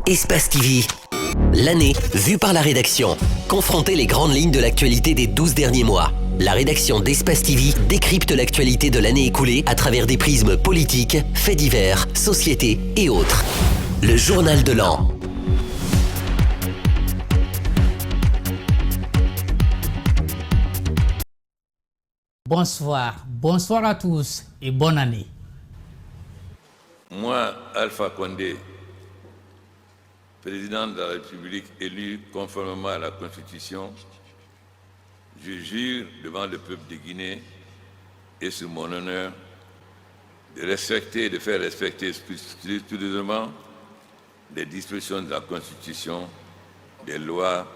Espace TV, l'année vue par la rédaction. Confronter les grandes lignes de l'actualité des 12 derniers mois. La rédaction d'Espace TV décrypte l'actualité de l'année écoulée à travers des prismes politiques, faits divers, société et autres. Le journal de l'an. Bonsoir à tous et bonne année. Moi, Alpha Condé, président de la République élu conformément à la Constitution, je jure devant le peuple de Guinée et sur mon honneur de respecter et de faire respecter scrupuleusement les dispositions de la Constitution, des lois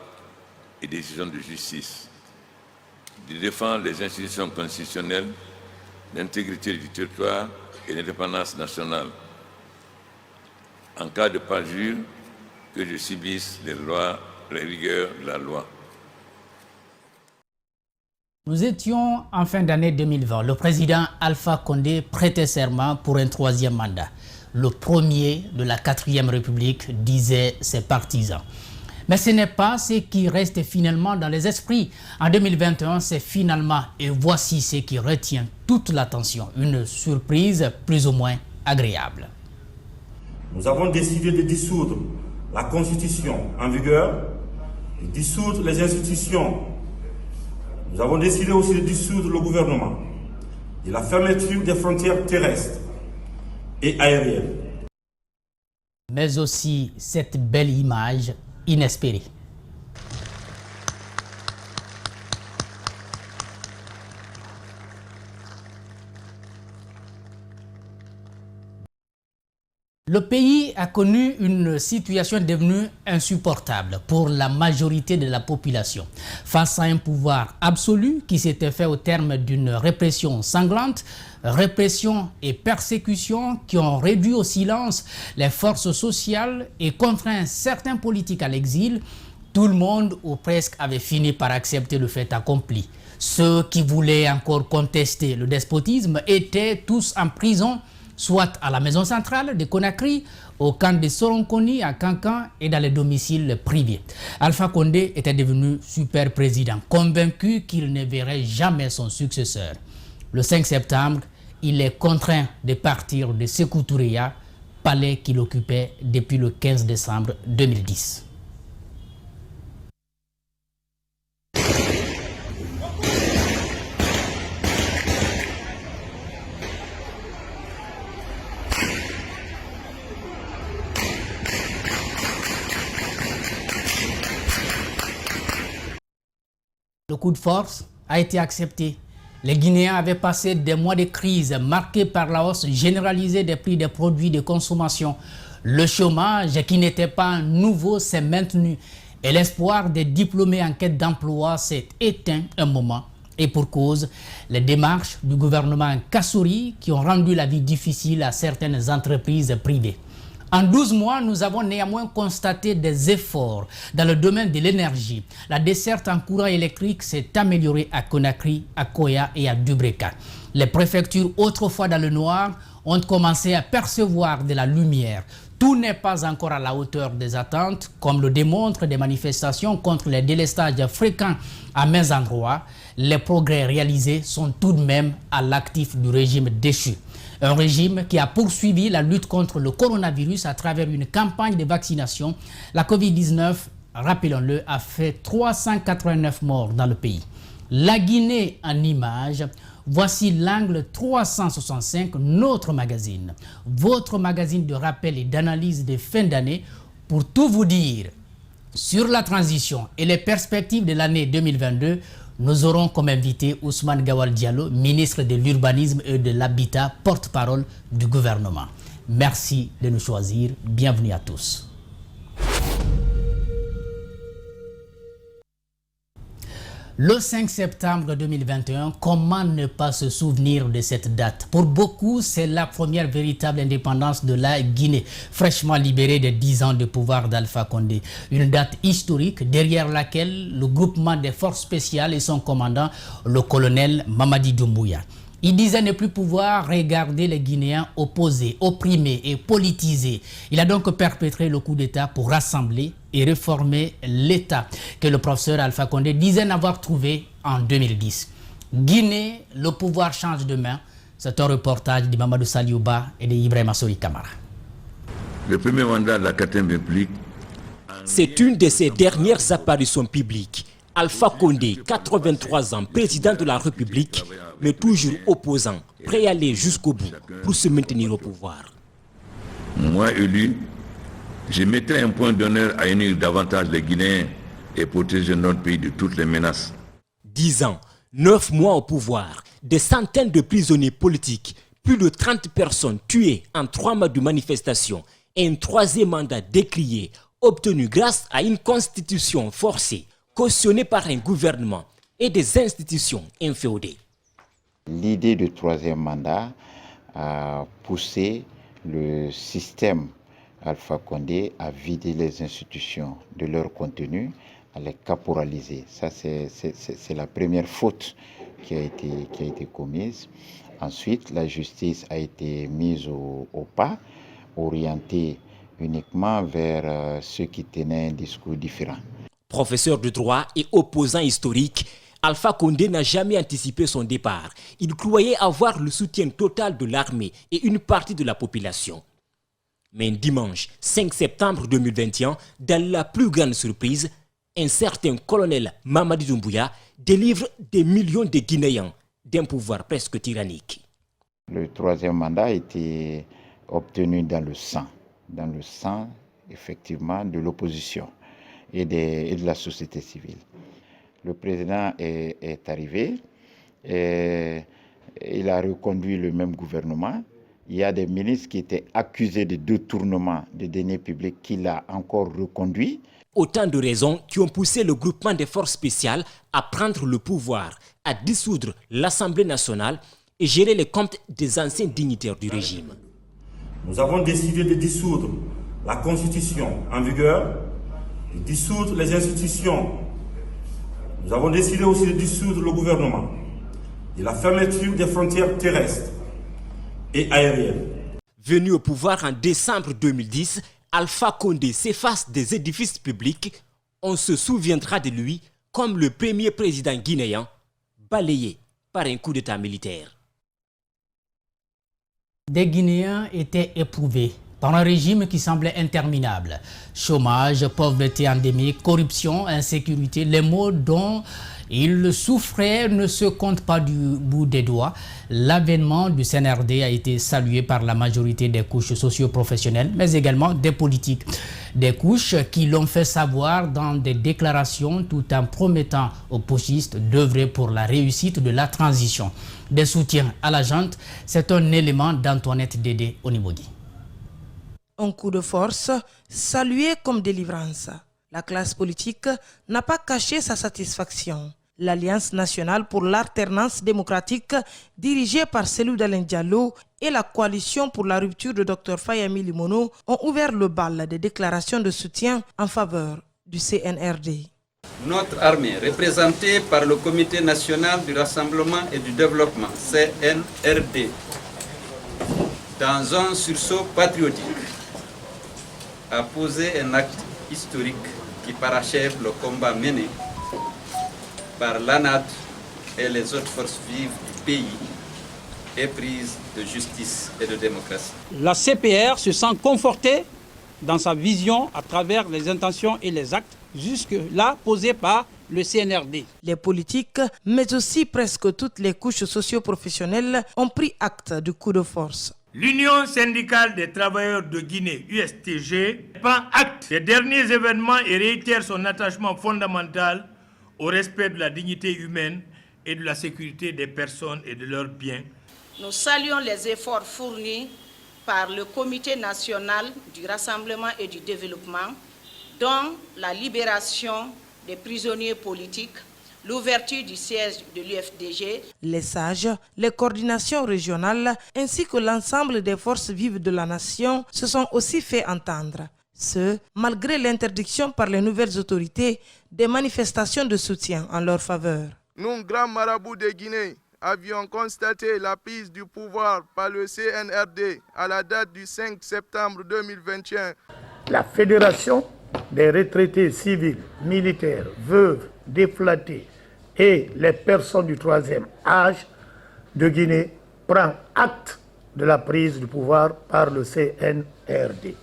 et des décisions de justice, de défendre les institutions constitutionnelles, l'intégrité du territoire et l'indépendance nationale. En cas de parjure, que je subisse les rigueurs de la loi. Nous étions en fin d'année 2020. Le président Alpha Condé prêtait serment pour un troisième mandat. Le premier de la 4e République, disaient ses partisans. Mais ce n'est pas ce qui reste finalement dans les esprits. En 2021, c'est finalement, et voici ce qui retient toute l'attention, une surprise plus ou moins agréable. Nous avons décidé de dissoudre la Constitution en vigueur, de dissoudre les institutions. Nous avons décidé aussi de dissoudre le gouvernement, de la fermeture des frontières terrestres et aériennes. Mais aussi cette belle image inespérée. Le pays a connu une situation devenue insupportable pour la majorité de la population. Face à un pouvoir absolu qui s'était fait au terme d'une répression sanglante, répression et persécution qui ont réduit au silence les forces sociales et contraint certains politiques à l'exil, tout le monde ou presque avait fini par accepter le fait accompli. Ceux qui voulaient encore contester le despotisme étaient tous en prison, soit à la maison centrale de Conakry, au camp de Soronkoni à Kankan et dans les domiciles privés. Alpha Condé était devenu super président, convaincu qu'il ne verrait jamais son successeur. Le 5 septembre, il est contraint de partir de Sékou Touréa, palais qu'il occupait depuis le 15 décembre 2010. Le coup de force a été accepté. Les Guinéens avaient passé des mois de crise marqués par la hausse généralisée des prix des produits de consommation. Le chômage, qui n'était pas nouveau, s'est maintenu. Et l'espoir des diplômés en quête d'emploi s'est éteint un moment. Et pour cause, les démarches du gouvernement Kassouri qui ont rendu la vie difficile à certaines entreprises privées. En 12 mois, nous avons néanmoins constaté des efforts dans le domaine de l'énergie. La desserte en courant électrique s'est améliorée à Conakry, à Koya et à Dubreka. Les préfectures autrefois dans le noir ont commencé à percevoir de la lumière. Tout n'est pas encore à la hauteur des attentes, comme le démontrent des manifestations contre les délestages fréquents à maints endroits. Les progrès réalisés sont tout de même à l'actif du régime déchu. Un régime qui a poursuivi la lutte contre le coronavirus à travers une campagne de vaccination. La Covid-19, rappelons-le, a fait 389 morts dans le pays. La Guinée en images. Voici l'angle 365, notre magazine. Votre magazine de rappel et d'analyse de fin d'année pour tout vous dire sur la transition et les perspectives de l'année 2022. Nous aurons comme invité Ousmane Gawal Diallo, ministre de l'Urbanisme et de l'Habitat, porte-parole du gouvernement. Merci de nous choisir. Bienvenue à tous. Le 5 septembre 2021, comment ne pas se souvenir de cette date? Pour beaucoup, c'est la première véritable indépendance de la Guinée, fraîchement libérée des 10 ans de pouvoir d'Alpha Condé. Une date historique derrière laquelle le groupement des forces spéciales et son commandant, le colonel Mamadi Doumbouya. Il disait ne plus pouvoir regarder les Guinéens opposés, opprimés et politisés. Il a donc perpétré le coup d'État pour rassembler et réformer l'État que le professeur Alpha Condé disait n'avoir trouvé en 2010. Guinée, le pouvoir change de main. C'est un reportage de Mamadou Saliouba et de Ibrahima Sory Kamara. Le premier mandat de la 4e République. C'est une de ses dernières apparitions publiques. Alpha Condé, 83 ans, président de la République, mais toujours opposant, prêt à aller jusqu'au bout pour se maintenir au pouvoir. Moi élu, je mettrai un point d'honneur à unir davantage les Guinéens et protéger notre pays de toutes les menaces. 10 ans, 9 mois au pouvoir, des centaines de prisonniers politiques, plus de 30 personnes tuées en 3 mois de manifestation et un 3e mandat décrié, obtenu grâce à une constitution forcée, cautionnée par un gouvernement et des institutions inféodées. L'idée du 3e mandat a poussé le système Alpha Condé à vider les institutions de leur contenu, à les caporaliser. Ça, c'est la première faute qui a été commise. Ensuite, la justice a été mise au pas, orientée uniquement vers ceux qui tenaient un discours différent. Professeur de droit et opposant historique, Alpha Condé n'a jamais anticipé son départ. Il croyait avoir le soutien total de l'armée et une partie de la population. Mais dimanche 5 septembre 2021, dans la plus grande surprise, un certain colonel Mamadi Doumbouya délivre des millions de Guinéens d'un pouvoir presque tyrannique. Le 3e mandat a été obtenu dans le sang effectivement de l'opposition et de la société civile. Le président est arrivé, et il a reconduit le même gouvernement. Il y a des ministres qui étaient accusés de détournement des deniers publics qu'il a encore reconduit. Autant de raisons qui ont poussé le groupement des forces spéciales à prendre le pouvoir, à dissoudre l'Assemblée nationale et gérer les comptes des anciens dignitaires du régime. Nous avons décidé de dissoudre la Constitution en vigueur, de dissoudre les institutions. Nous avons décidé aussi de dissoudre le gouvernement, de la fermeture des frontières terrestres et aériennes. Venu au pouvoir en décembre 2010, Alpha Condé s'efface des édifices publics. On se souviendra de lui comme le premier président guinéen balayé par un coup d'État militaire. Des Guinéens étaient éprouvés par un régime qui semblait interminable. Chômage, pauvreté endémique, corruption, insécurité, les maux dont ils souffraient ne se comptent pas du bout des doigts. L'avènement du CNRD a été salué par la majorité des couches socio-professionnelles, mais également des politiques. Des couches qui l'ont fait savoir dans des déclarations tout en promettant aux putschistes d'œuvrer pour la réussite de la transition. Des soutiens à la junte, c'est un élément d'Antoinette Dédé Onibodi. Un coup de force, salué comme délivrance. La classe politique n'a pas caché sa satisfaction. L'Alliance nationale pour l'alternance démocratique, dirigée par Cellou Dalein Diallo, et la coalition pour la rupture de Dr Fayami Limono ont ouvert le bal des déclarations de soutien en faveur du CNRD. Notre armée, représentée par le Comité national du rassemblement et du développement, CNRD, dans un sursaut patriotique, a posé un acte historique qui parachève le combat mené par l'ANAD et les autres forces vives du pays, éprise de justice et de démocratie. La CPR se sent confortée dans sa vision à travers les intentions et les actes jusque-là posés par le CNRD. Les politiques, mais aussi presque toutes les couches socio-professionnelles ont pris acte du coup de force. L'Union syndicale des travailleurs de Guinée, USTG, prend acte des derniers événements et réitère son attachement fondamental au respect de la dignité humaine et de la sécurité des personnes et de leurs biens. Nous saluons les efforts fournis par le Comité national du rassemblement et du développement, dont la libération des prisonniers politiques, l'ouverture du siège de l'UFDG, les sages, les coordinations régionales ainsi que l'ensemble des forces vives de la nation se sont aussi fait entendre. Ce, malgré l'interdiction par les nouvelles autorités des manifestations de soutien en leur faveur. Nous, grands marabouts de Guinée, avions constaté la prise du pouvoir par le CNRD à la date du 5 septembre 2021. La Fédération des retraités civils, militaires, veuves, déflatées et les personnes du troisième âge de Guinée prend acte de la prise du pouvoir par le CNRD.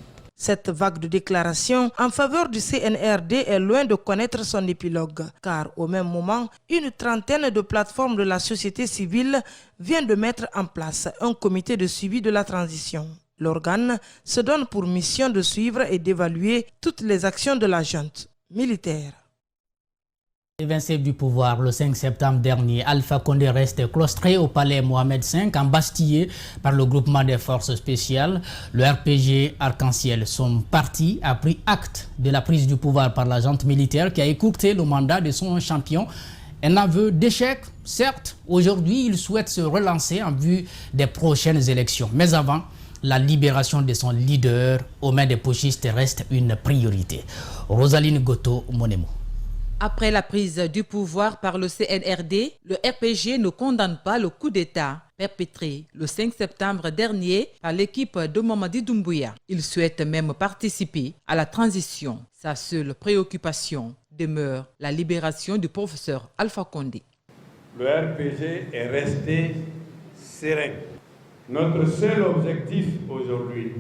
Cette vague de déclarations en faveur du CNRD est loin de connaître son épilogue, car au même moment, une trentaine de plateformes de la société civile vient de mettre en place un comité de suivi de la transition. L'organe se donne pour mission de suivre et d'évaluer toutes les actions de la junte militaire. Évincé du pouvoir le 5 septembre dernier, Alpha Condé reste claustré au palais Mohamed V, embastillé par le groupement des forces spéciales. Le RPG Arc-en-Ciel, son parti, a pris acte de la prise du pouvoir par la junte militaire qui a écourté le mandat de son champion. Un aveu d'échec, certes. Aujourd'hui, il souhaite se relancer en vue des prochaines élections. Mais avant, la libération de son leader aux mains des putschistes reste une priorité. Rosaline Goto-Monemo. Après la prise du pouvoir par le CNRD, le RPG ne condamne pas le coup d'État perpétré le 5 septembre dernier par l'équipe de Mamadi Doumbouya. Il souhaite même participer à la transition. Sa seule préoccupation demeure la libération du professeur Alpha Condé. Le RPG est resté serein. Notre seul objectif aujourd'hui,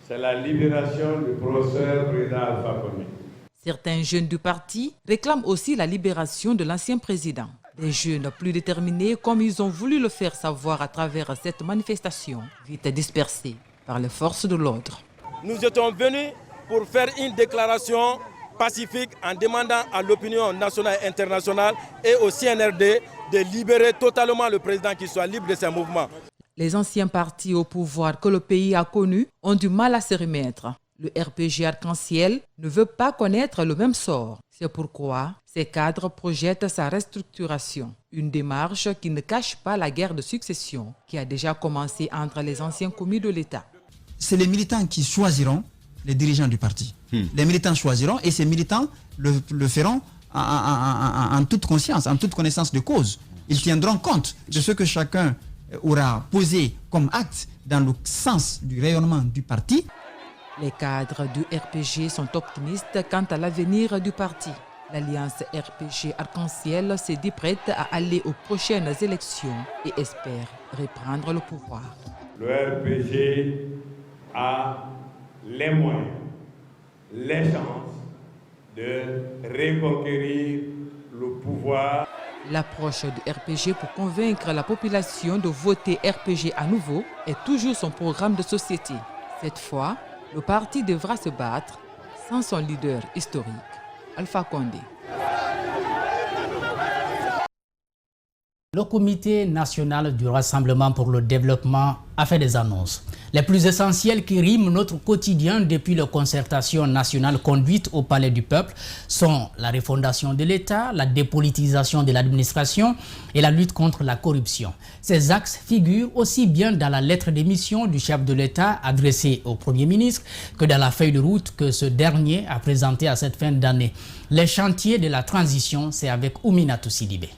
c'est la libération du professeur président Alpha Condé. Certains jeunes du parti réclament aussi la libération de l'ancien président. Des jeunes plus déterminés comme ils ont voulu le faire savoir à travers cette manifestation, vite dispersée par les forces de l'ordre. Nous étions venus pour faire une déclaration pacifique en demandant à l'opinion nationale et internationale et au CNRD de libérer totalement le président, qui soit libre de ses mouvements. Les anciens partis au pouvoir que le pays a connus ont du mal à se remettre. Le RPG Arc-en-Ciel ne veut pas connaître le même sort. C'est pourquoi ces cadres projettent sa restructuration. Une démarche qui ne cache pas la guerre de succession qui a déjà commencé entre les anciens commis de l'État. C'est les militants qui choisiront les dirigeants du parti. Les militants choisiront et ces militants le feront en toute conscience, en toute connaissance de cause. Ils tiendront compte de ce que chacun aura posé comme acte dans le sens du rayonnement du parti. Les cadres du RPG sont optimistes quant à l'avenir du parti. L'Alliance RPG Arc-en-Ciel s'est dit prête à aller aux prochaines élections et espère reprendre le pouvoir. Le RPG a les moyens, les chances de reconquérir le pouvoir. L'approche du RPG pour convaincre la population de voter RPG à nouveau est toujours son programme de société. Cette fois, le parti devra se battre sans son leader historique, Alpha Condé. Le Comité national du Rassemblement pour le développement a fait des annonces. Les plus essentielles qui riment notre quotidien depuis la concertation nationale conduite au Palais du Peuple sont la refondation de l'État, la dépolitisation de l'administration et la lutte contre la corruption. Ces axes figurent aussi bien dans la lettre d'émission du chef de l'État adressée au Premier ministre que dans la feuille de route que ce dernier a présentée à cette fin d'année. Les chantiers de la transition, c'est avec Ouminatou Sidibé.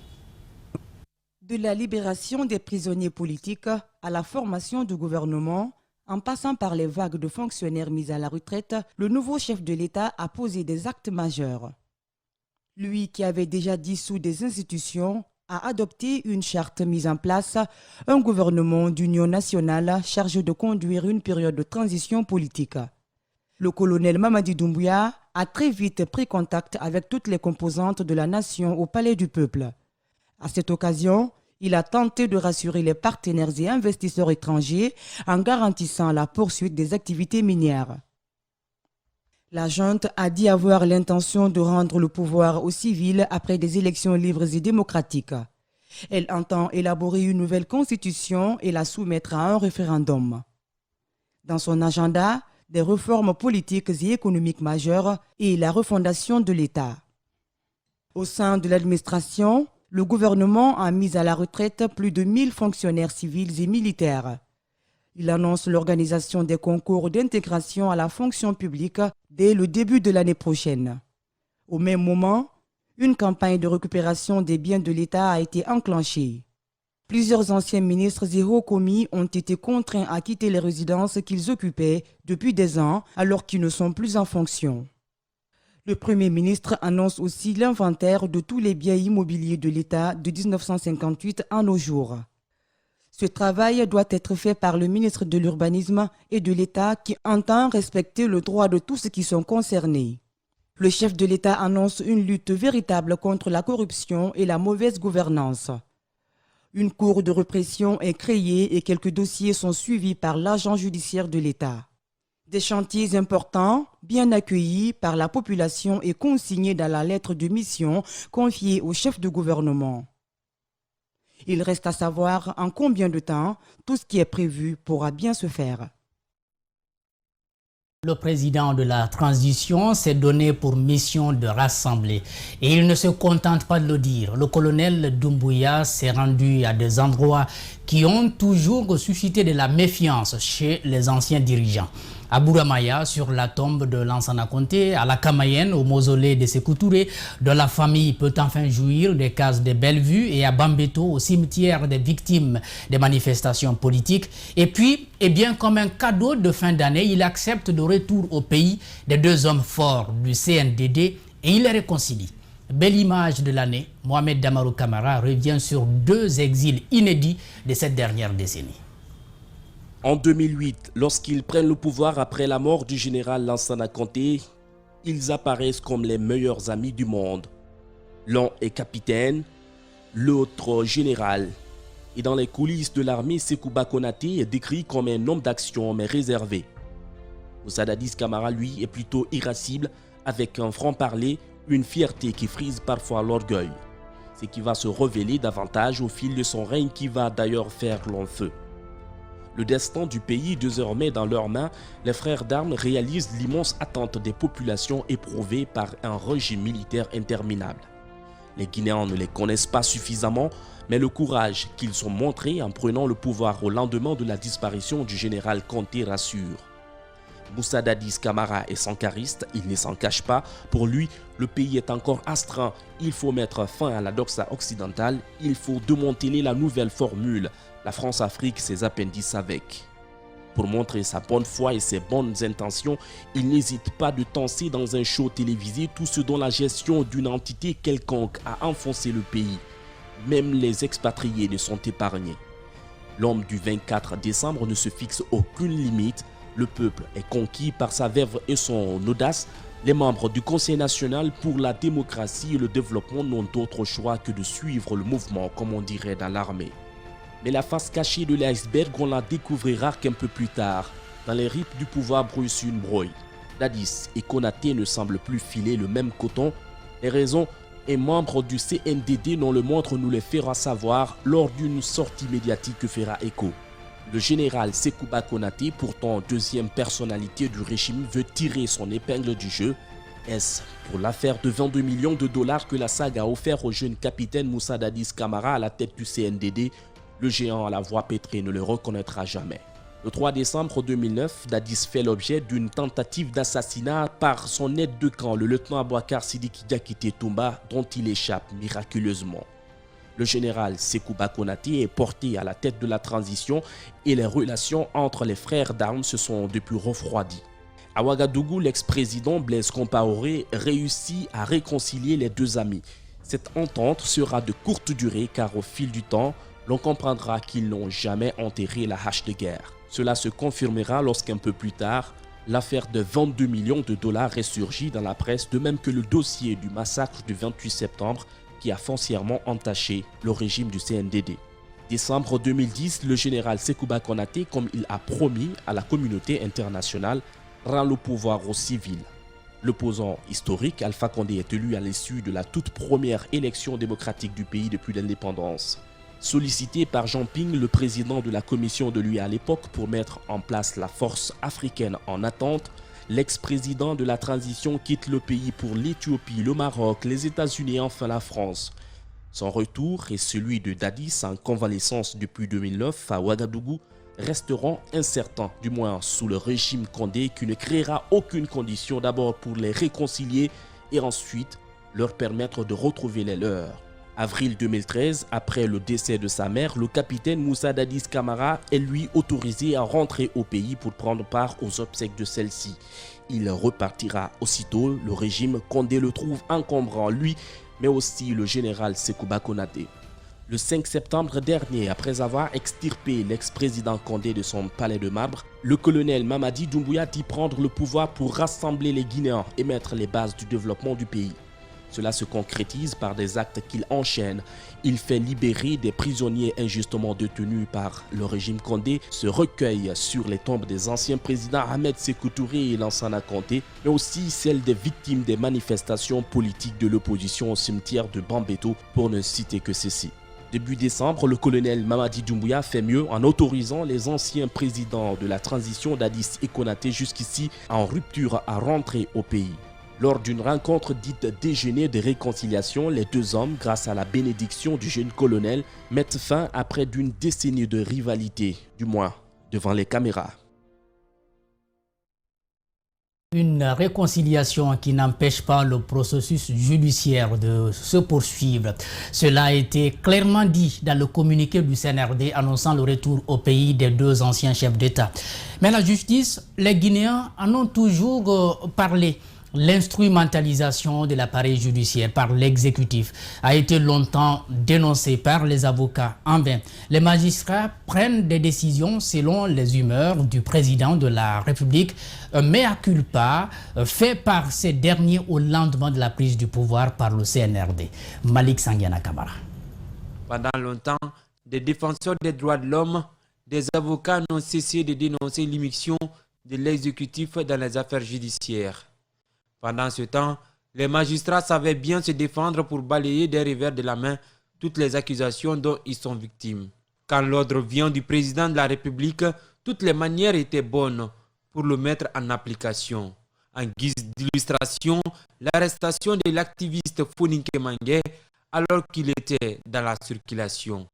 De la libération des prisonniers politiques à la formation du gouvernement, en passant par les vagues de fonctionnaires mis à la retraite, le nouveau chef de l'État a posé des actes majeurs. Lui qui avait déjà dissous des institutions, a adopté une charte mise en place, un gouvernement d'union nationale chargé de conduire une période de transition politique. Le colonel Mamadi Doumbouya a très vite pris contact avec toutes les composantes de la nation au Palais du Peuple. À cette occasion, il a tenté de rassurer les partenaires et investisseurs étrangers en garantissant la poursuite des activités minières. La junte a dit avoir l'intention de rendre le pouvoir aux civils après des élections libres et démocratiques. Elle entend élaborer une nouvelle constitution et la soumettre à un référendum. Dans son agenda, des réformes politiques et économiques majeures et la refondation de l'État. Au sein de l'administration, le gouvernement a mis à la retraite plus de 1000 fonctionnaires civils et militaires. Il annonce l'organisation des concours d'intégration à la fonction publique dès le début de l'année prochaine. Au même moment, Une campagne de récupération des biens de l'État a été enclenchée. Plusieurs anciens ministres et hauts commis ont été contraints à quitter les résidences qu'ils occupaient depuis des ans alors qu'ils ne sont plus en fonction. Le Premier ministre annonce aussi l'inventaire de tous les biens immobiliers de l'État de 1958 à nos jours. Ce travail doit être fait par le ministre de l'Urbanisme et de l'État qui entend respecter le droit de tous ceux qui sont concernés. Le chef de l'État annonce une lutte véritable contre la corruption et la mauvaise gouvernance. Une cour de répression est créée et quelques dossiers sont suivis par l'agent judiciaire de l'État. Des chantiers importants, bien accueillis par la population et consignés dans la lettre de mission confiée au chef de gouvernement. Il reste à savoir en combien de temps tout ce qui est prévu pourra bien se faire. Le président de la transition s'est donné pour mission de rassembler. Et il ne se contente pas de le dire. Le colonel Doumbouya s'est rendu à des endroits qui ont toujours suscité de la méfiance chez les anciens dirigeants. À Bouramaya, sur la tombe de Lansana Conté, à la Kamayenne, au mausolée de Sékou Touré, de la famille peut enfin jouir des cases de Bellevue, et à Bambeto, au cimetière des victimes des manifestations politiques. Et puis, comme un cadeau de fin d'année, il accepte de retour au pays des deux hommes forts du CNDD et il les réconcilie. Belle image de l'année, Mohamed Damarou Kamara revient sur deux exils inédits de cette dernière décennie. En 2008, lorsqu'ils prennent le pouvoir après la mort du général Lansana Conté, ils apparaissent comme les meilleurs amis du monde. L'un est capitaine, l'autre général. Et dans les coulisses de l'armée, Sekouba Konaté est décrit comme un homme d'action mais réservé. Moussa Dadis Camara, lui, est plutôt irascible, avec un franc-parler, une fierté qui frise parfois l'orgueil. Ce qui va se révéler davantage au fil de son règne qui va d'ailleurs faire long feu. Le destin du pays désormais dans leurs mains, les frères d'armes réalisent l'immense attente des populations éprouvées par un régime militaire interminable. Les Guinéens ne les connaissent pas suffisamment, mais le courage qu'ils ont montré en prenant le pouvoir au lendemain de la disparition du général Conté rassure. Moussa Dadis Camara est sankariste, il ne s'en cache pas. Pour lui, le pays est encore astreint. Il faut mettre fin à la doxa occidentale, il faut démanteler la nouvelle formule. La France-Afrique, ses appendices avec. Pour montrer sa bonne foi et ses bonnes intentions, il n'hésite pas de tenser dans un show télévisé tout ce dont la gestion d'une entité quelconque a enfoncé le pays. Même les expatriés ne sont épargnés. L'homme du 24 décembre ne se fixe aucune limite. Le peuple est conquis par sa verve et son audace. Les membres du Conseil national pour la démocratie et le développement n'ont d'autre choix que de suivre le mouvement, comme on dirait dans l'armée. Mais la face cachée de l'iceberg, on la découvrira qu'un peu plus tard. Dans les rips du pouvoir bruisse une brouille. Dadis et Konaté ne semblent plus filer le même coton. Les raisons, un membre du CNDD dont le montre nous les fera savoir lors d'une sortie médiatique que fera écho. Le général Sekouba Konaté, pourtant deuxième personnalité du régime, veut tirer son épingle du jeu. Est-ce pour l'affaire de 22 millions de dollars que la SAG a offert au jeune capitaine Moussa Dadis Camara à la tête du CNDD? Le géant à la voix pétrée ne le reconnaîtra jamais. Le 3 décembre 2009, Dadis fait l'objet d'une tentative d'assassinat par son aide de camp, le lieutenant Abouakar Sidiki Diakité Toumba, dont il échappe miraculeusement. Le général Sekouba Konaté est porté à la tête de la transition et les relations entre les frères d'armes se sont depuis refroidies. À Ouagadougou, l'ex-président Blaise Compaoré réussit à réconcilier les deux amis. Cette entente sera de courte durée car au fil du temps, l'on comprendra qu'ils n'ont jamais enterré la hache de guerre. Cela se confirmera lorsqu'un peu plus tard, l'affaire de 22 millions de dollars ressurgit dans la presse, de même que le dossier du massacre du 28 septembre qui a foncièrement entaché le régime du CNDD. Décembre 2010, le général Sekouba Konaté, comme il a promis à la communauté internationale, rend le pouvoir aux civils. L'opposant historique, Alpha Condé, est élu à l'issue de la toute première élection démocratique du pays depuis l'indépendance. Sollicité par Jean Ping, le président de la commission de l'UE à l'époque, pour mettre en place la force africaine en attente, l'ex-président de la transition quitte le pays pour l'Éthiopie, le Maroc, les États-Unis et enfin la France. Son retour et celui de Dadis, en convalescence depuis 2009 à Ouagadougou, resteront incertains, du moins sous le régime Condé qui ne créera aucune condition d'abord pour les réconcilier et ensuite leur permettre de retrouver les leurs. Avril 2013, après le décès de sa mère, le capitaine Moussa Dadis Camara est lui autorisé à rentrer au pays pour prendre part aux obsèques de celle-ci. Il repartira aussitôt, le régime Condé le trouve encombrant, lui, mais aussi le général Sekouba Konaté. Le 5 septembre dernier, après avoir extirpé l'ex-président Condé de son palais de marbre, le colonel Mamadi Doumbouya dit prendre le pouvoir pour rassembler les Guinéens et mettre les bases du développement du pays. Cela se concrétise par des actes qu'il enchaîne. Il fait libérer des prisonniers injustement détenus par le régime Condé, se recueille sur les tombes des anciens présidents Ahmed Sékou Touré et Lansana Conté, mais aussi celles des victimes des manifestations politiques de l'opposition au cimetière de Bambeto, pour ne citer que ceci. Début décembre, le colonel Mamadi Doumbouya fait mieux en autorisant les anciens présidents de la transition Dadis et Konaté jusqu'ici en rupture à rentrer au pays. Lors d'une rencontre dite déjeuner de réconciliation, les deux hommes, grâce à la bénédiction du jeune colonel, mettent fin à près d'une décennie de rivalité, du moins devant les caméras. Une réconciliation qui n'empêche pas le processus judiciaire de se poursuivre. Cela a été clairement dit dans le communiqué du CNRD annonçant le retour au pays des deux anciens chefs d'État. Mais la justice, les Guinéens en ont toujours parlé. L'instrumentalisation de l'appareil judiciaire par l'exécutif a été longtemps dénoncée par les avocats en vain. Les magistrats prennent des décisions selon les humeurs du président de la République, un mea culpa fait par ces derniers au lendemain de la prise du pouvoir par le CNRD. Malik Sangiana Kamara. Pendant longtemps, des défenseurs des droits de l'homme, des avocats n'ont cessé de dénoncer l'immixtion de l'exécutif dans les affaires judiciaires. Pendant ce temps, les magistrats savaient bien se défendre pour balayer d'un revers de la main toutes les accusations dont ils sont victimes. Quand l'ordre vient du président de la République, toutes les manières étaient bonnes pour le mettre en application. En guise d'illustration, l'arrestation de l'activiste Foninké Mangué alors qu'il était dans la circulation.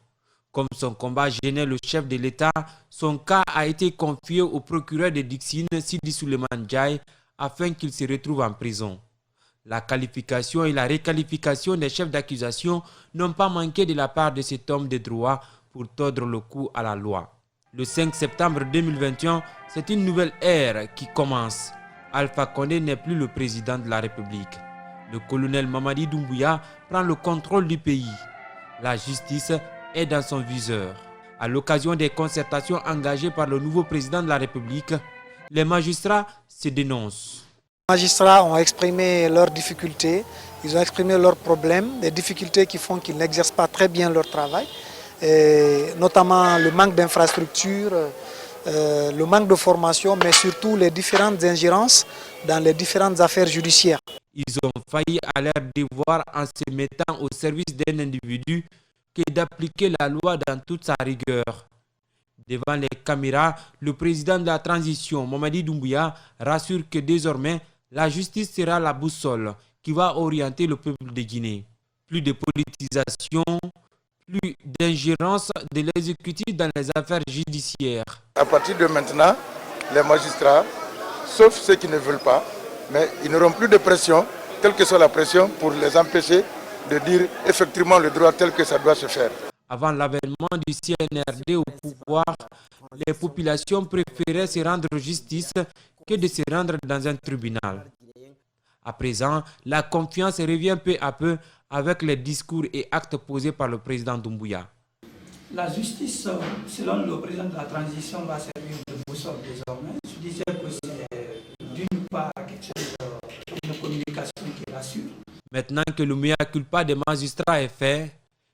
Comme son combat gênait le chef de l'État, son cas a été confié au procureur de Dixine, Sidi Souleymane Ndiaye, afin qu'il se retrouve en prison. La qualification et la réqualification des chefs d'accusation n'ont pas manqué de la part de cet homme de droit pour tordre le cou à la loi. Le 5 septembre 2021, c'est une nouvelle ère qui commence. Alpha Condé n'est plus le président de la République. Le colonel Mamadi Doumbouya prend le contrôle du pays. La justice est dans son viseur. À l'occasion des concertations engagées par le nouveau président de la République, les magistrats se dénoncent. Les magistrats ont exprimé leurs difficultés, ils ont exprimé leurs problèmes, des difficultés qui font qu'ils n'exercent pas très bien leur travail, et notamment le manque d'infrastructures, le manque de formation, mais surtout les différentes ingérences dans les différentes affaires judiciaires. Ils ont failli à leur devoir en se mettant au service d'un individu que d'appliquer la loi dans toute sa rigueur. Devant les caméras, le président de la transition, Mamadi Doumbouya, rassure que désormais, la justice sera la boussole qui va orienter le peuple de Guinée. Plus de politisation, plus d'ingérence de l'exécutif dans les affaires judiciaires. À partir de maintenant, les magistrats, sauf ceux qui ne veulent pas, mais ils n'auront plus de pression, quelle que soit la pression, pour les empêcher de dire effectivement le droit tel que ça doit se faire. Avant l'avènement du CNRD au pouvoir, les populations préféraient se rendre justice que de se rendre dans un tribunal. À présent, la confiance revient peu à peu avec les discours et actes posés par le président Doumbouya. La justice, selon le président de la transition, va servir de boussole désormais. Je disais que c'est d'une part quelque chose, une communication qui rassure. Maintenant que le mea culpa des magistrats est fait,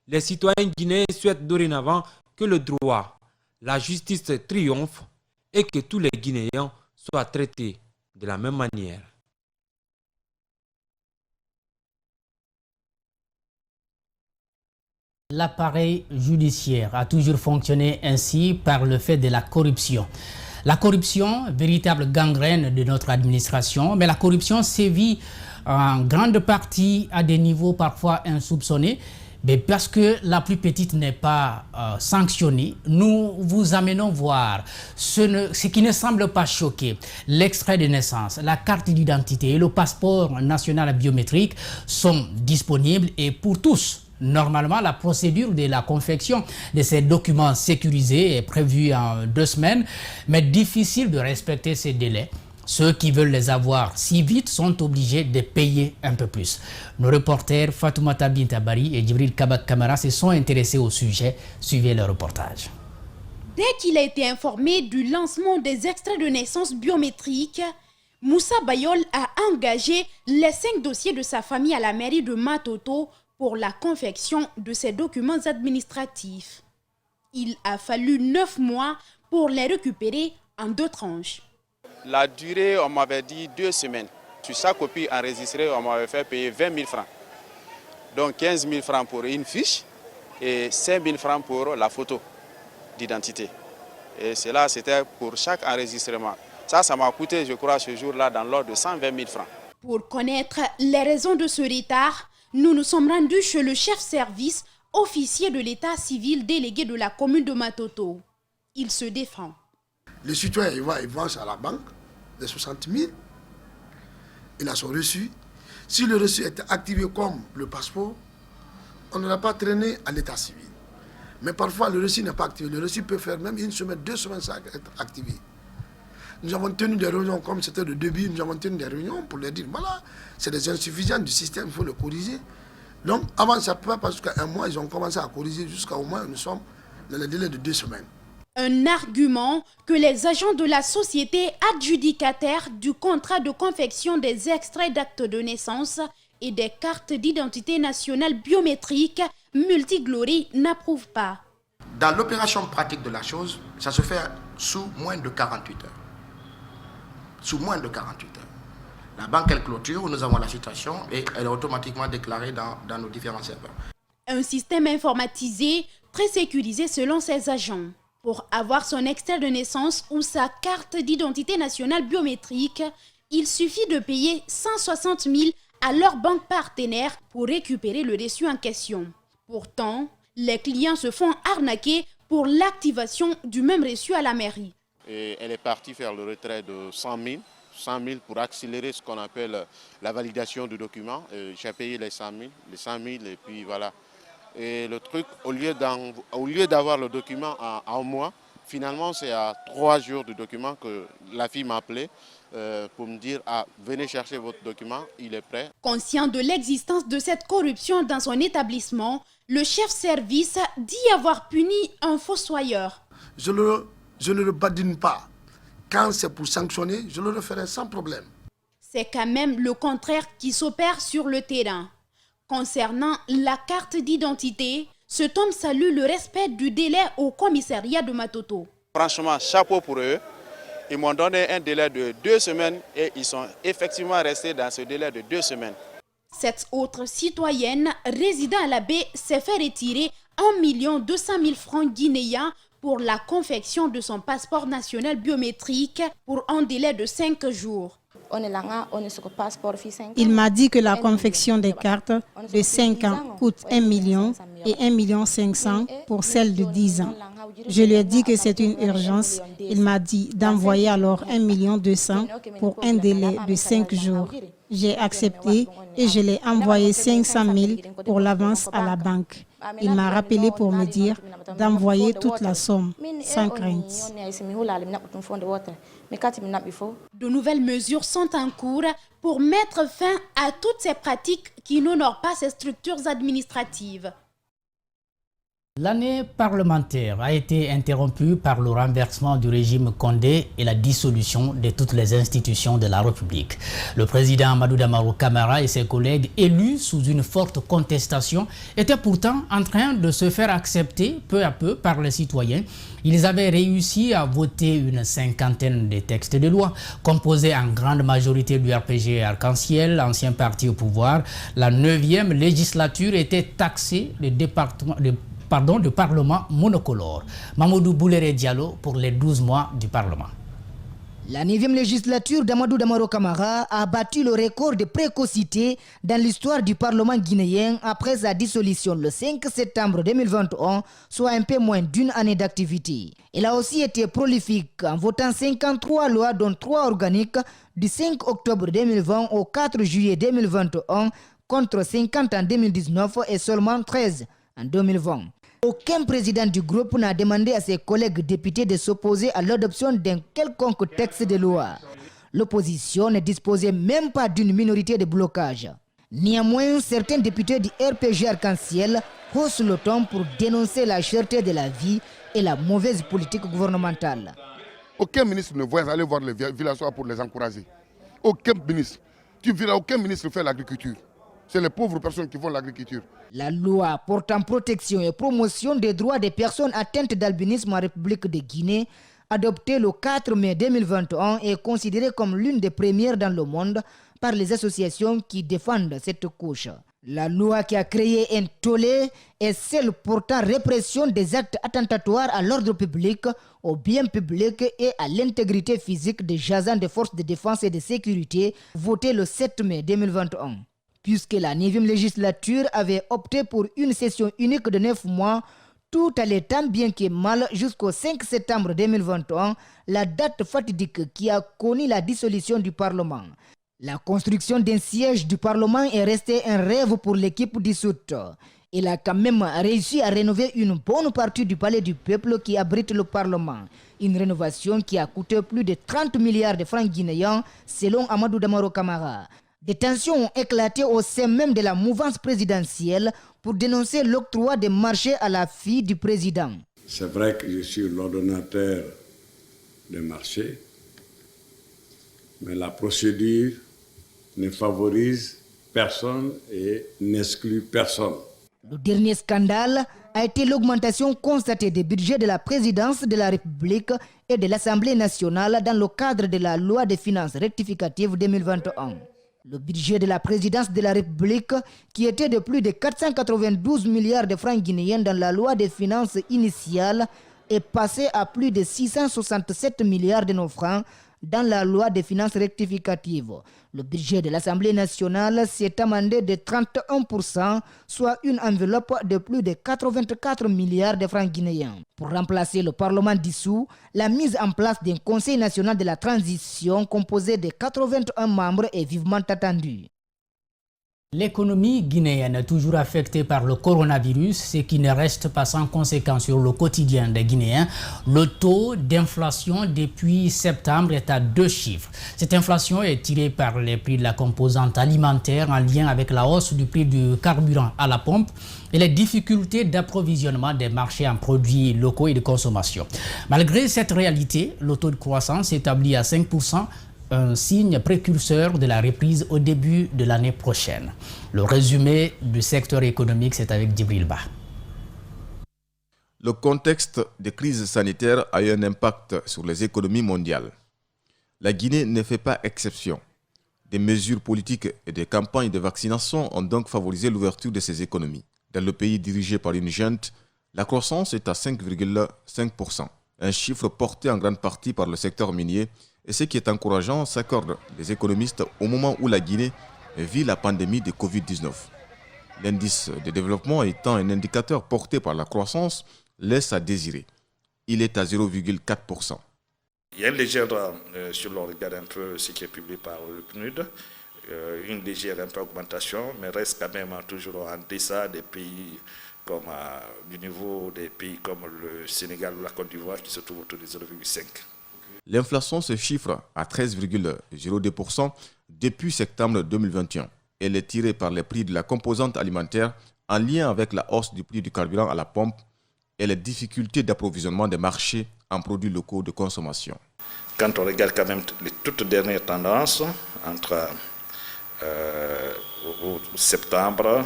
les citoyens guinéens souhaitent dorénavant que le droit, la justice triomphe et que tous les Guinéens soient traités de la même manière. L'appareil judiciaire a toujours fonctionné ainsi par le fait de la corruption. La corruption, véritable gangrène de notre administration, mais la corruption sévit en grande partie à des niveaux parfois insoupçonnés. Mais parce que la plus petite n'est pas sanctionnée, nous vous amenons voir ce qui ne semble pas choquer. L'extrait de naissance, la carte d'identité et le passeport national biométrique sont disponibles et pour tous. Normalement, la procédure de la confection de ces documents sécurisés est prévue en 2 semaines, mais difficile de respecter ces délais. Ceux qui veulent les avoir si vite sont obligés de payer un peu plus. Nos reporters Fatoumata Bintabari et Djibril Kabak Kamara se sont intéressés au sujet. Suivez le reportage. Dès qu'il a été informé du lancement des extraits de naissance biométriques, Moussa Bayol a engagé les 5 dossiers de sa famille à la mairie de Matoto pour la confection de ces documents administratifs. Il a fallu 9 mois pour les récupérer en 2 tranches. La durée, on m'avait dit 2 semaines. Sur chaque copie enregistrée, on m'avait fait payer 20 000 francs. Donc 15 000 francs pour une fiche et 5 000 francs pour la photo d'identité. Et cela, c'était pour chaque enregistrement. Ça m'a coûté, je crois, ce jour-là, dans l'ordre de 120 000 francs. Pour connaître les raisons de ce retard, nous nous sommes rendus chez le chef-service, officier de l'état civil délégué de la commune de Matoto. Il se défend. Le citoyen, il va à la banque, les 60 000, il a son reçu. Si le reçu était activé comme le passeport, on ne l'a pas traîné à l'état civil. Mais parfois, le reçu n'est pas activé. Le reçu peut faire même 1 semaine, 2 semaines sans être activé. Nous avons tenu des réunions, comme c'était le début, nous avons tenu des réunions pour leur dire, voilà, c'est des insuffisances du système, il faut le corriger. Donc, avant, ça ne peut pas jusqu'à 1 mois, ils ont commencé à corriger jusqu'à au moins, nous sommes dans le délai de 2 semaines. Un argument que les agents de la société adjudicataire du contrat de confection des extraits d'actes de naissance et des cartes d'identité nationale biométrique Multiglory n'approuvent pas. Dans l'opération pratique de la chose, ça se fait sous moins de 48 heures. Sous moins de 48 heures. La banque, elle clôture, nous avons la situation et elle est automatiquement déclarée dans nos différents serveurs. Un système informatisé très sécurisé selon ses agents. Pour avoir son extrait de naissance ou sa carte d'identité nationale biométrique, il suffit de payer 160 000 à leur banque partenaire pour récupérer le reçu en question. Pourtant, les clients se font arnaquer pour l'activation du même reçu à la mairie. Et elle est partie faire le retrait de 100 000 pour accélérer ce qu'on appelle la validation du document. J'ai payé les 100 000 et puis voilà. Et le truc, au lieu d'avoir le document en 1 mois, finalement c'est à 3 jours du document que la fille m'a appelé pour me dire venez chercher votre document, il est prêt. Conscient de l'existence de cette corruption dans son établissement, le chef-service dit avoir puni un fossoyeur. Je ne le badine pas. Quand c'est pour sanctionner, je le referai sans problème. C'est quand même le contraire qui s'opère sur le terrain. Concernant la carte d'identité, cet homme salue le respect du délai au commissariat de Matoto. Franchement, chapeau pour eux. Ils m'ont donné un délai de 2 semaines et ils sont effectivement restés dans ce délai de 2 semaines. Cette autre citoyenne résidant à la baie s'est fait retirer 1 200 000 francs guinéens pour la confection de son passeport national biométrique pour un délai de 5 jours. Il m'a dit que la confection des cartes de 5 ans coûte 1 million et 1 500 000 pour celle de 10 ans. Je lui ai dit que c'est une urgence. Il m'a dit d'envoyer alors 1 200 000 pour un délai de 5 jours. J'ai accepté et je l'ai envoyé 500 000 pour l'avance à la banque. Il m'a rappelé pour me dire d'envoyer toute la somme, sans crainte. De nouvelles mesures sont en cours pour mettre fin à toutes ces pratiques qui n'honorent pas ces structures administratives. L'année parlementaire a été interrompue par le renversement du régime Condé et la dissolution de toutes les institutions de la République. Le président Amadou Damarou Kamara et ses collègues élus sous une forte contestation étaient pourtant en train de se faire accepter peu à peu par les citoyens. Ils avaient réussi à voter une 50aine de textes de loi composés en grande majorité du RPG Arc-en-Ciel, ancien parti au pouvoir. La 9e législature était taxée de Parlement monocolore. Mamoudou Bouléré Diallo pour les 12 mois du Parlement. La 9e législature d'Amadou Damaro Camara a battu le record de précocité dans l'histoire du Parlement guinéen après sa dissolution le 5 septembre 2021, soit un peu moins d'une année d'activité. Elle a aussi été prolifique en votant 53 lois dont 3 organiques du 5 octobre 2020 au 4 juillet 2021 contre 50 en 2019 et seulement 13 en 2020. Aucun président du groupe n'a demandé à ses collègues députés de s'opposer à l'adoption d'un quelconque texte de loi. L'opposition ne disposait même pas d'une minorité de blocage. Néanmoins, certains députés du RPG Arc-en-Ciel haussent le ton pour dénoncer la cherté de la vie et la mauvaise politique gouvernementale. Aucun ministre ne voit aller voir les villageois pour les encourager. Aucun ministre. Tu verras aucun ministre faire l'agriculture. C'est les pauvres personnes qui font l'agriculture. La loi portant protection et promotion des droits des personnes atteintes d'albinisme en République de Guinée, adoptée le 4 mai 2021, est considérée comme l'une des premières dans le monde par les associations qui défendent cette couche. La loi qui a créé un tollé est celle portant répression des actes attentatoires à l'ordre public, au bien public et à l'intégrité physique des agents des forces de défense et de sécurité, votée le 7 mai 2021. Puisque la 9e législature avait opté pour une session unique de 9 mois, tout allait tant bien que mal jusqu'au 5 septembre 2021, la date fatidique qui a connu la dissolution du Parlement. La construction d'un siège du Parlement est restée un rêve pour l'équipe dissoute. Il a quand même réussi à rénover une bonne partie du palais du peuple qui abrite le Parlement. Une rénovation qui a coûté plus de 30 milliards de francs guinéens selon Amadou Damaro Camara. Des tensions ont éclaté au sein même de la mouvance présidentielle pour dénoncer l'octroi des marchés à la fille du président. C'est vrai que je suis l'ordonnateur des marchés, mais la procédure ne favorise personne et n'exclut personne. Le dernier scandale a été l'augmentation constatée des budgets de la présidence de la République et de l'Assemblée nationale dans le cadre de la loi des finances rectificative 2021. Le budget de la présidence de la République, qui était de plus de 492 milliards de francs guinéens dans la loi des finances initiale, est passé à plus de 667 milliards de nos francs dans la loi des finances rectificatives. Le budget de l'Assemblée nationale s'est amendé de 31%, soit une enveloppe de plus de 84 milliards de francs guinéens. Pour remplacer le Parlement dissous, la mise en place d'un Conseil national de la transition composé de 81 membres est vivement attendue. L'économie guinéenne est toujours affectée par le coronavirus, ce qui ne reste pas sans conséquence sur le quotidien des Guinéens. Le taux d'inflation depuis septembre est à 2 chiffres. Cette inflation est tirée par les prix de la composante alimentaire en lien avec la hausse du prix du carburant à la pompe et les difficultés d'approvisionnement des marchés en produits locaux et de consommation. Malgré cette réalité, le taux de croissance s'établit à 5%. Un signe précurseur de la reprise au début de l'année prochaine. Le résumé du secteur économique, c'est avec Djibril Ba. Le contexte de crise sanitaire a eu un impact sur les économies mondiales. La Guinée ne fait pas exception. Des mesures politiques et des campagnes de vaccination ont donc favorisé l'ouverture de ces économies. Dans le pays dirigé par une junte, la croissance est à 5,5%, un chiffre porté en grande partie par le secteur minier. Et ce qui est encourageant, s'accordent les économistes au moment où la Guinée vit la pandémie de Covid-19. L'indice de développement étant un indicateur porté par la croissance, laisse à désirer. Il est à 0,4%. Il y a une légère, si l'on regarde un peu ce qui est publié par le PNUD, une légère un peu augmentation, mais reste quand même toujours en deçà des pays comme du niveau des pays comme le Sénégal ou la Côte d'Ivoire qui se trouvent autour de 0,5%. L'inflation se chiffre à 13,02% depuis septembre 2021. Elle est tirée par les prix de la composante alimentaire en lien avec la hausse du prix du carburant à la pompe et les difficultés d'approvisionnement des marchés en produits locaux de consommation. Quand on regarde quand même les toutes dernières tendances entre septembre,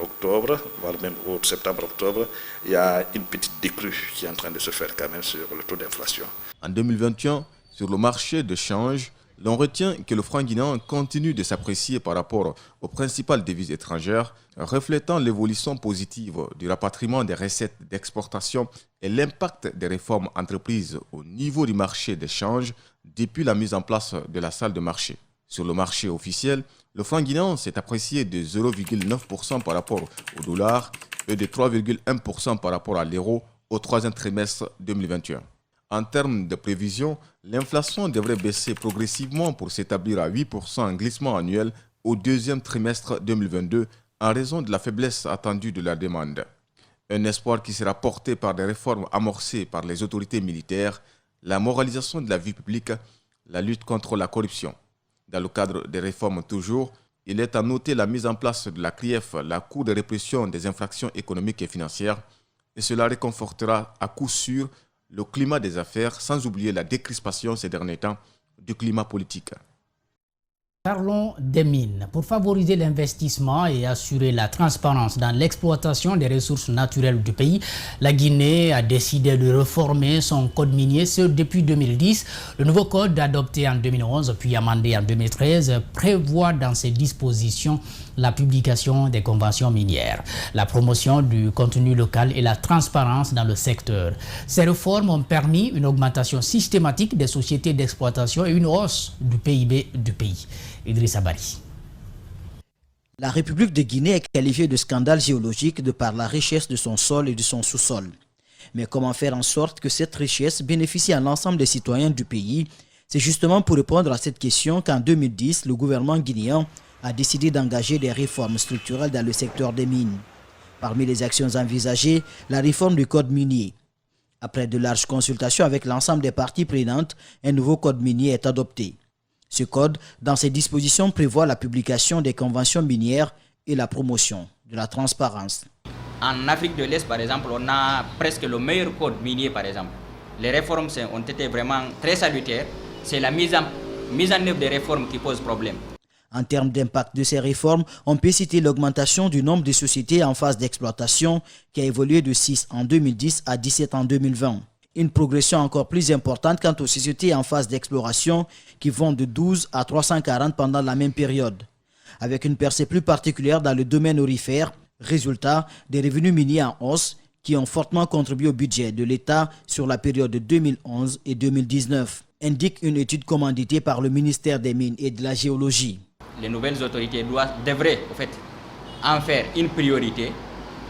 octobre, voire même septembre-octobre, il y a une petite décrue qui est en train de se faire quand même sur le taux d'inflation. En 2021, sur le marché de change, l'on retient que le franc guinéen continue de s'apprécier par rapport aux principales devises étrangères, reflétant l'évolution positive du rapatriement des recettes d'exportation et l'impact des réformes entreprises au niveau du marché d'échange depuis la mise en place de la salle de marché. Sur le marché officiel, le franc guinéen s'est apprécié de 0,9% par rapport au dollar et de 3,1% par rapport à l'euro au troisième trimestre 2021. En termes de prévision, l'inflation devrait baisser progressivement pour s'établir à 8% en glissement annuel au deuxième trimestre 2022 en raison de la faiblesse attendue de la demande. Un espoir qui sera porté par des réformes amorcées par les autorités militaires, la moralisation de la vie publique, la lutte contre la corruption. Dans le cadre des réformes toujours, il est à noter la mise en place de la CRIEF, la Cour de répression des infractions économiques et financières, et cela réconfortera à coup sûr le climat des affaires, sans oublier la décrispation ces derniers temps du climat politique. Parlons des mines. Pour favoriser l'investissement et assurer la transparence dans l'exploitation des ressources naturelles du pays, la Guinée a décidé de réformer son code minier. Ce depuis 2010. Le nouveau code adopté en 2011 puis amendé en 2013 prévoit dans ses dispositions la publication des conventions minières, la promotion du contenu local et la transparence dans le secteur. Ces réformes ont permis une augmentation systématique des sociétés d'exploitation et une hausse du PIB du pays. Idrissa Bari. La République de Guinée est qualifiée de scandale géologique de par la richesse de son sol et de son sous-sol. Mais comment faire en sorte que cette richesse bénéficie à l'ensemble des citoyens du pays? C'est justement pour répondre à cette question qu'en 2010, le gouvernement guinéen a décidé d'engager des réformes structurelles dans le secteur des mines. Parmi les actions envisagées, la réforme du code minier. Après de larges consultations avec l'ensemble des parties prenantes, un nouveau code minier est adopté. Ce code, dans ses dispositions, prévoit la publication des conventions minières et la promotion de la transparence. En Afrique de l'Est, par exemple, on a presque le meilleur code minier, par exemple. Les réformes ont été vraiment très salutaires. C'est la mise en œuvre des réformes qui pose problème. En termes d'impact de ces réformes, on peut citer l'augmentation du nombre de sociétés en phase d'exploitation qui a évolué de 6 en 2010 à 17 en 2020. Une progression encore plus importante quant aux sociétés en phase d'exploration qui vont de 12 à 340 pendant la même période. Avec une percée plus particulière dans le domaine aurifère, résultat des revenus miniers en hausse qui ont fortement contribué au budget de l'État sur la période de 2011 et 2019, indique une étude commanditée par le ministère des Mines et de la Géologie. Les nouvelles autorités devraient en faire une priorité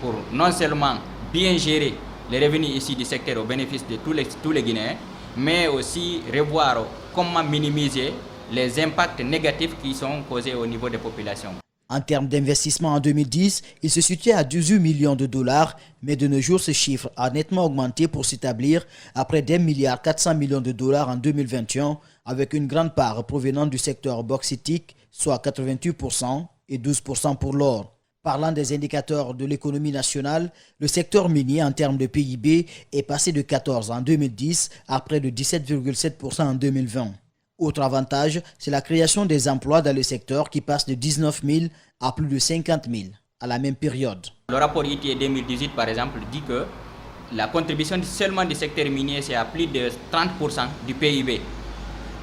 pour non seulement bien gérer les revenus ici du secteur au bénéfice de tous les Guinéens, mais aussi revoir comment minimiser les impacts négatifs qui sont causés au niveau des populations. En termes d'investissement en 2010, il se situait à 18 millions de dollars, mais de nos jours, ce chiffre a nettement augmenté pour s'établir à près d'1,4 milliard de dollars en 2021, avec une grande part provenant du secteur bauxitique, soit 88% et 12% pour l'or. Parlant des indicateurs de l'économie nationale, le secteur minier en termes de PIB est passé de 14 en 2010 à près de 17,7% en 2020. Autre avantage, c'est la création des emplois dans le secteur qui passe de 19 000 à plus de 50 000 à la même période. Le rapport ITIE 2018, par exemple, dit que la contribution seulement du secteur minier, c'est à plus de 30% du PIB.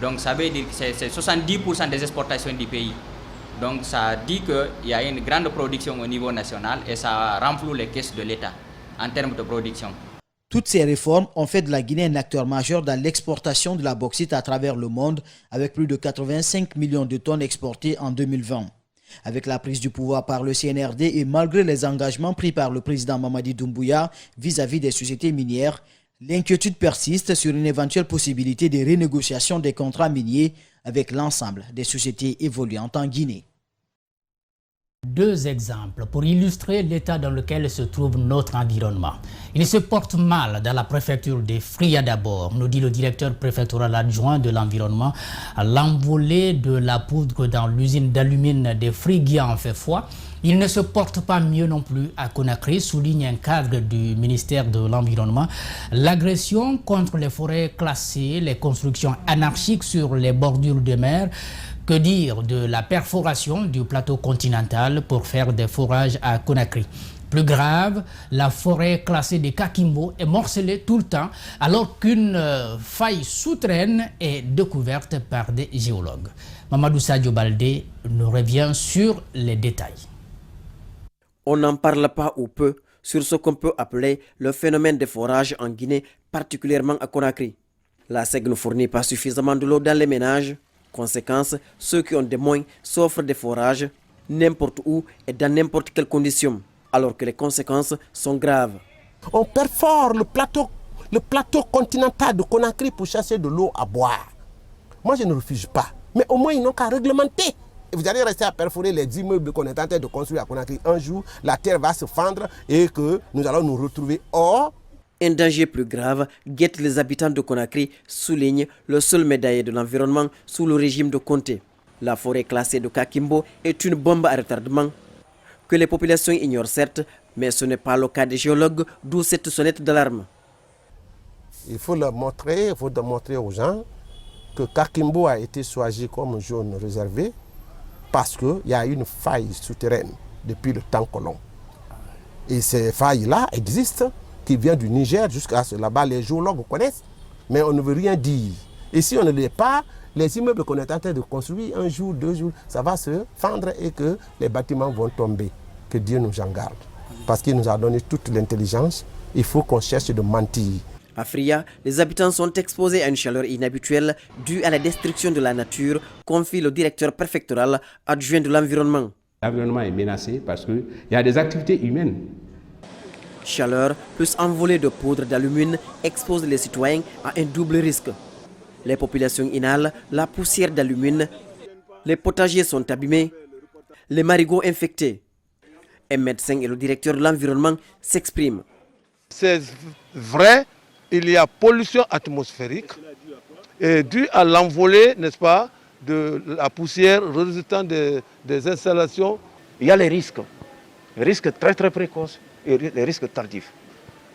Donc ça veut dire que c'est 70% des exportations du pays. Donc ça dit qu'il y a une grande production au niveau national et ça renfloue les caisses de l'État en termes de production. Toutes ces réformes ont fait de la Guinée un acteur majeur dans l'exportation de la bauxite à travers le monde, avec plus de 85 millions de tonnes exportées en 2020. Avec la prise du pouvoir par le CNRD et malgré les engagements pris par le président Mamadi Doumbouya vis-à-vis des sociétés minières, l'inquiétude persiste sur une éventuelle possibilité de renégociation des contrats miniers avec l'ensemble des sociétés évoluantes en Guinée. Deux exemples pour illustrer l'état dans lequel se trouve notre environnement. Il se porte mal dans la préfecture de Fria d'abord, nous dit le directeur préfectoral adjoint de l'environnement. L'envolée de la poudre dans l'usine d'alumine de Frigia en fait foi. Il ne se porte pas mieux non plus à Conakry, souligne un cadre du ministère de l'Environnement. L'agression contre les forêts classées, les constructions anarchiques sur les bordures de mer. Que dire de la perforation du plateau continental pour faire des forages à Conakry? Plus grave, la forêt classée de Kakimbo est morcelée tout le temps alors qu'une faille souterraine est découverte par des géologues. Mamadou Sadio Baldé nous revient sur les détails. On n'en parle pas ou peu sur ce qu'on peut appeler le phénomène des forages en Guinée, particulièrement à Conakry. La SEG ne fournit pas suffisamment de l'eau dans les ménages. Conséquence, ceux qui ont des moyens s'offrent des forages n'importe où et dans n'importe quelle condition, alors que les conséquences sont graves. On perfore le plateau continental de Conakry pour chercher de l'eau à boire. Moi, je ne refuse pas, mais au moins ils n'ont qu'à réglementer. Et vous allez rester à perforer les immeubles qu'on est en train de construire à Conakry. Un jour, la terre va se fendre et que nous allons nous retrouver hors. Un danger plus grave guette les habitants de Conakry, souligne le seul médaillé de l'environnement sous le régime de Conté. La forêt classée de Kakimbo est une bombe à retardement que les populations ignorent certes, mais ce n'est pas le cas des géologues, d'où cette sonnette d'alarme. Il faut montrer aux gens que Kakimbo a été choisi comme zone réservée parce qu'il y a une faille souterraine depuis le temps colon. Et ces failles-là existent, qui viennent du Niger jusqu'à là-bas. Les géologues connaissent, mais on ne veut rien dire. Et si on ne l'est pas, les immeubles qu'on est en train de construire, un jour, 2 jours, ça va se fendre et que les bâtiments vont tomber. Que Dieu nous en garde. Parce qu'il nous a donné toute l'intelligence, il faut qu'on cherche de mentir. À Fria, les habitants sont exposés à une chaleur inhabituelle due à la destruction de la nature, confie le directeur préfectoral adjoint de l'environnement. L'environnement est menacé parce qu'il y a des activités humaines. Chaleur plus envolée de poudre d'alumine expose les citoyens à un double risque. Les populations inhalent la poussière d'alumine, les potagers sont abîmés, les marigots infectés. Un médecin et le directeur de l'environnement s'expriment. C'est vrai, il y a pollution atmosphérique et due à l'envolée, n'est-ce pas, de la poussière résultant des installations. Il y a les risques très très précoces et les risques tardifs.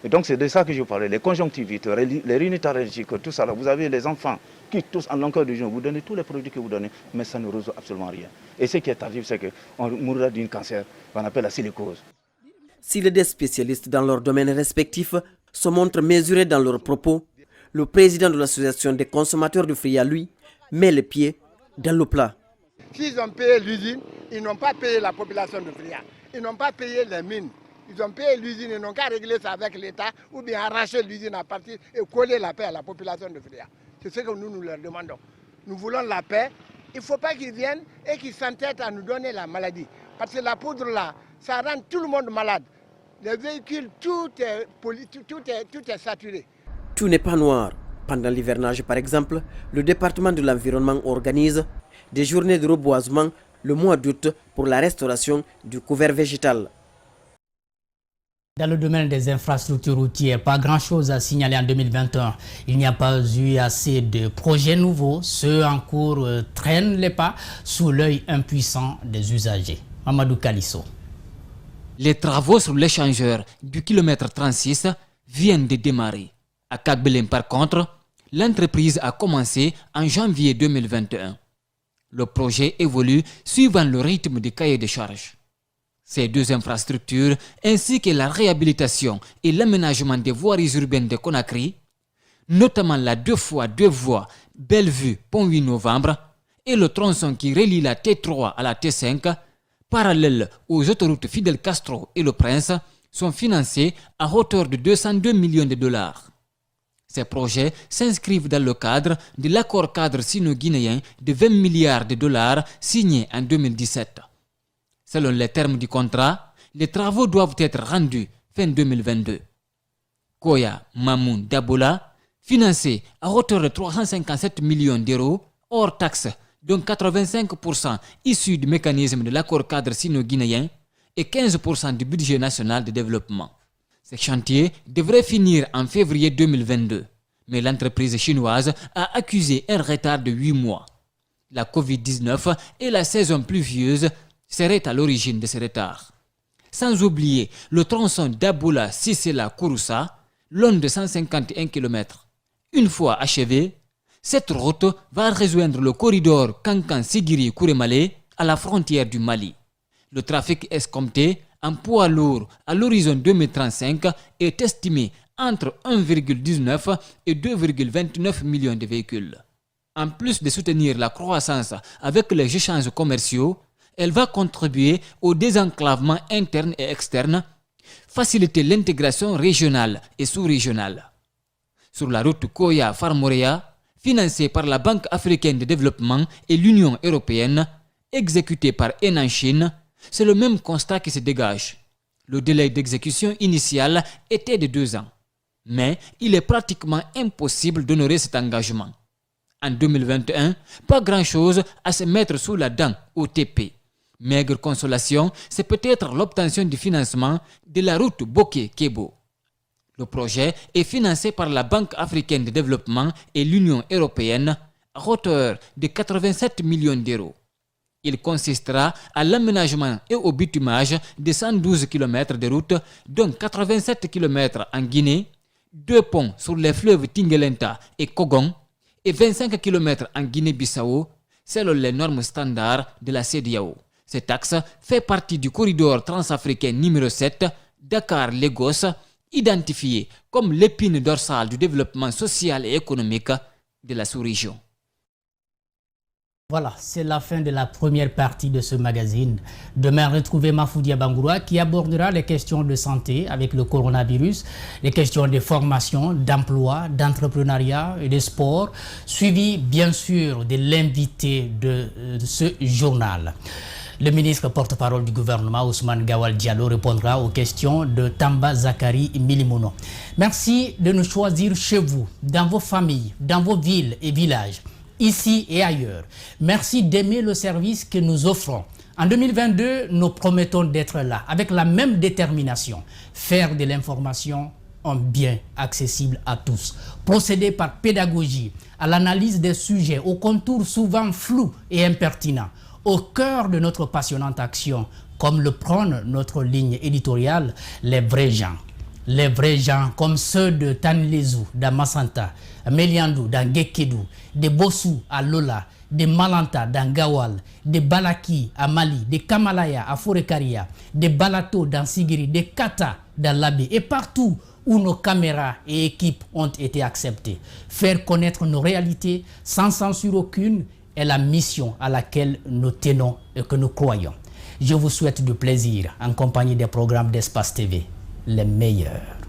Et donc c'est de ça que je parlais, les conjonctivites, les rhinites allergiques, tout ça. Là, vous avez les enfants qui tous en longueur de journée, vous donnez tous les produits que vous donnez, mais ça ne résout absolument rien. Et ce qui est tardif, c'est qu'on mourra d'un cancer qu'on appelle la silicose. Si les deux spécialistes dans leur domaine respectif se montrent mesurés dans leurs propos, le président de l'association des consommateurs de Fria, lui, met les pieds dans le plat. S'ils ont payé l'usine, ils n'ont pas payé la population de Fria. Ils n'ont pas payé les mines. Ils ont payé l'usine, ils n'ont qu'à régler ça avec l'État ou bien arracher l'usine à partir et coller la paix à la population de Fria. C'est ce que nous leur demandons. Nous voulons la paix. Il ne faut pas qu'ils viennent et qu'ils s'entêtent à nous donner la maladie. Parce que la poudre là, ça rend tout le monde malade. Les véhicules, tout est saturé. Tout n'est pas noir. Pendant l'hivernage, par exemple, le département de l'environnement organise des journées de reboisement le mois d'août pour la restauration du couvert végétal. Dans le domaine des infrastructures routières, pas grand-chose à signaler en 2021. Il n'y a pas eu assez de projets nouveaux. Ceux en cours traînent les pas sous l'œil impuissant des usagers. Mamadou Kalisso. Les travaux sur l'échangeur du kilomètre 36 viennent de démarrer. À Kagbelin, par contre, l'entreprise a commencé en janvier 2021. Le projet évolue suivant le rythme du cahier de charges. Ces deux infrastructures, ainsi que la réhabilitation et l'aménagement des voiries urbaines de Conakry, notamment la 2x2 voies Bellevue-Pont 8 Novembre et le tronçon qui relie la T3 à la T5, parallèle aux autoroutes Fidel Castro et le Prince, sont financés à hauteur de 202 millions de dollars. Ces projets s'inscrivent dans le cadre de l'accord cadre sino-guinéen de 20 milliards de dollars signé en 2017. Selon les termes du contrat, les travaux doivent être rendus fin 2022. Koya Mamoun Dabola, financé à hauteur de 357 millions d'euros, hors taxes, dont 85% issus du mécanisme de l'accord cadre sino-guinéen et 15% du budget national de développement. Ce chantier devrait finir en février 2022, mais l'entreprise chinoise a accusé un retard de 8 mois. La Covid-19 et la saison pluvieuse seraient à l'origine de ce retard. Sans oublier le tronçon Daboula-Sissela-Kouroussa, long de 151 km. Une fois achevé, cette route va rejoindre le corridor Kankan-Sigiri-Kourémalé à la frontière du Mali. Le trafic escompté en poids lourd à l'horizon 2035 est estimé entre 1,19 et 2,29 millions de véhicules. En plus de soutenir la croissance avec les échanges commerciaux, elle va contribuer au désenclavement interne et externe, faciliter l'intégration régionale et sous-régionale. sur la route Koya-Farmorea, financée par la Banque africaine de développement et l'Union européenne, exécutée par Henan Chine, c'est le même constat qui se dégage. Le délai d'exécution initial était de 2 ans. Mais il est pratiquement impossible d'honorer cet engagement. En 2021, pas grand-chose à se mettre sous la dent au TP. Maigre consolation, c'est peut-être l'obtention du financement de la route Bokeh-Kebo. Le projet est financé par la Banque africaine de développement et l'Union européenne à hauteur de 87 millions d'euros. Il consistera à l'aménagement et au bitumage de 112 km de route, dont 87 km en Guinée, 2 ponts sur les fleuves Tingelenta et Kogong et 25 km en Guinée-Bissau, selon les normes standards de la CEDEAO. Cet axe fait partie du corridor transafricain numéro 7, Dakar-Lagos, identifié comme l'épine dorsale du développement social et économique de la sous-région. Voilà, c'est la fin de la première partie de ce magazine. Demain, retrouvez Mafoudia Bangoura qui abordera les questions de santé avec le coronavirus, les questions de formation, d'emploi, d'entrepreneuriat et de sport, suivi bien sûr de l'invité de ce journal. Le ministre porte-parole du gouvernement, Ousmane Gawal Diallo, répondra aux questions de Tamba Zakari Milimono. Merci de nous choisir chez vous, dans vos familles, dans vos villes et villages, ici et ailleurs. Merci d'aimer le service que nous offrons. En 2022, nous promettons d'être là, avec la même détermination, faire de l'information un bien accessible à tous. Procéder par pédagogie à l'analyse des sujets aux contours souvent flous et impertinents, au cœur de notre passionnante action, comme le prône notre ligne éditoriale, les vrais gens. Les vrais gens comme ceux de Tanlezou, dans Massanta, Meliandou, dans Gekedou, de Bossou à Lola, de Malanta dans Gawal, de Balaki à Mali, de Kamalaya à Forekaria, de Balato dans Sigiri, de Kata dans Labé et partout où nos caméras et équipes ont été acceptées. Faire connaître nos réalités sans censure aucune est la mission à laquelle nous tenons et que nous croyons. Je vous souhaite du plaisir en compagnie des programmes d'Espace TV, les meilleurs.